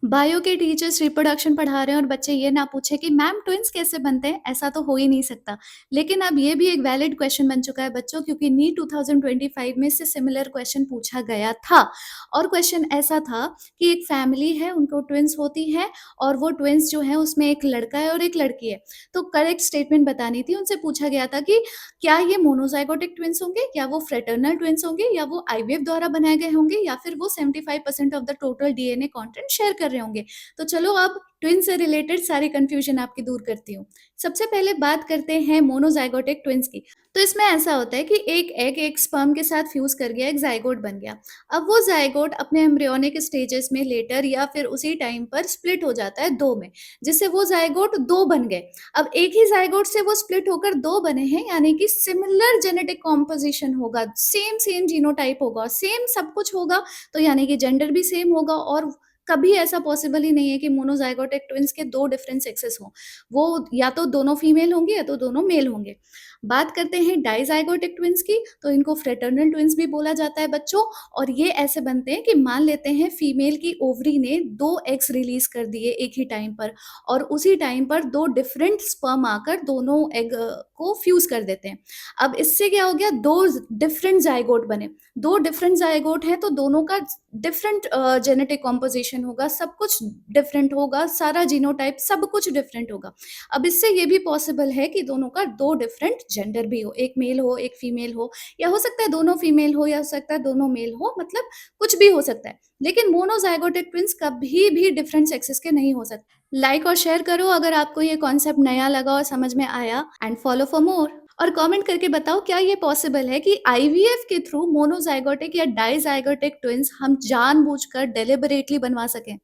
Bio के teachers reproduction पढ़ा रहे हैं और बच्चे ये ना पूछे कि मैम ट्विन्स कैसे बनते हैं? ऐसा तो हो ही नहीं सकता। लेकिन अब ये भी एक वैलिड क्वेश्चन बन चुका है बच्चों, क्योंकि नीट 2025 में इससे सिमिलर क्वेश्चन पूछा गया था। और क्वेश्चन ऐसा था कि एक फैमिली है, उनको ट्विन्स होती हैं और वो ट्विन्स जो हैं उसमें एक लड़का है और एक लड़की है। तो करेक्ट स्टेटमेंट बतानी थी, उनसे पूछा गया था कि क्या ये मोनोज़ाइगोटिक ट्विन्स होंगे? क्या वो फ्रेटर्नल ट्विन्स होंगे? या वो आईवीएफ द्वारा बनाए गए होंगे? या फिर वो 75% of the total DNA content share कर रहे होंगे? तो चलो अब ट्विन्स से रिलेटेड सारी कन्फ्यूजन आपकी दूर करती हूँ। सबसे पहले बात करते हैं मोनोज़ाइगोटिक ट्विन्स की। तो इसमें ऐसा होता है कि एक एग एक स्पर्म के साथ फ्यूज़ कर गया, एक ज़ाइगोट बन गया। अब वो ज़ाइगोट अपने एम्ब्रियोनिक स्टेजेस में लेटर या फिर उसी टाइम पर स्प्लिट हो जाता है 2 में, जिससे वो ज़ाइगोट 2 बन गए। अब एक ही ज़ाइगोट से वो स्प्लिट होकर 2 बने हैं, यानी कि सिमिलर जेनेटिक कॉम्पोज़िशन होगा, सेम जीनोटाइप होगा, सेम सब कुछ होगा, तो यानी कि जेंडर भी सेम होगा और कभी ऐसा पॉसिबल ही नहीं है कि मोनोज़ाइगोटिक ट्विन्स के 2 डिफरेंट सेक्सेस हों। वो या तो दोनों फीमेल होंगे या तो दोनों मेल होंगे। बात करते हैं डाइज़ाइगोटिक ट्विन्स की, तो इनको फ्रेटर्नल ट्विन्स भी बोला जाता है बच्चों। और ये ऐसे बनते हैं कि मान लेते हैं फीमेल की ओवरी ने 2 एग्स रिलीज़ कर दिए एक ही टाइम पर, और उसी टाइम पर 2 डिफरेंट स्पर्म आकर दोनों एग को फ्यूज़ कर देते हैं। अब इससे क्या हो गया, 2 डिफरेंट ज़ाइगोट बने। 2 डिफरेंट ज़ाइगोट हैं तो दोनों का डिफरेंट जेनेटिक कॉम्पोज़िशन होगा, सब कुछ डिफरेंट होगा, सारा जीनोटाइप सब कुछ डिफरेंट होगा। अब इससे ये भी पॉसिबल है कि दोनों का 2 डिफरेंट जेंडर भी हो, एक मेल हो, एक फीमेल हो, या हो सकता है दोनों फीमेल हो या हो सकता है दोनों मेल हो, मतलब कुछ भी हो सकता है। लेकिन मोनोज़ाइगोटिक ट्विन्स कभी भी डिफरेंट सेक्सेस के नहीं हो सकते। लाइक और शेयर करो अगर आपको ये कॉन्सेप्ट नया लगा और समझ में आया, एंड फॉलो फॉर मोर। और कमेंट करके बताओ, क्या ये पॉसिबल है कि आईवीएफ के थ्रू मोनोज़ाइगोटिक या डाइज़ाइगोटिक ट्विन्स हम जानबूझकर डेलिबरेटली बनवा सकें?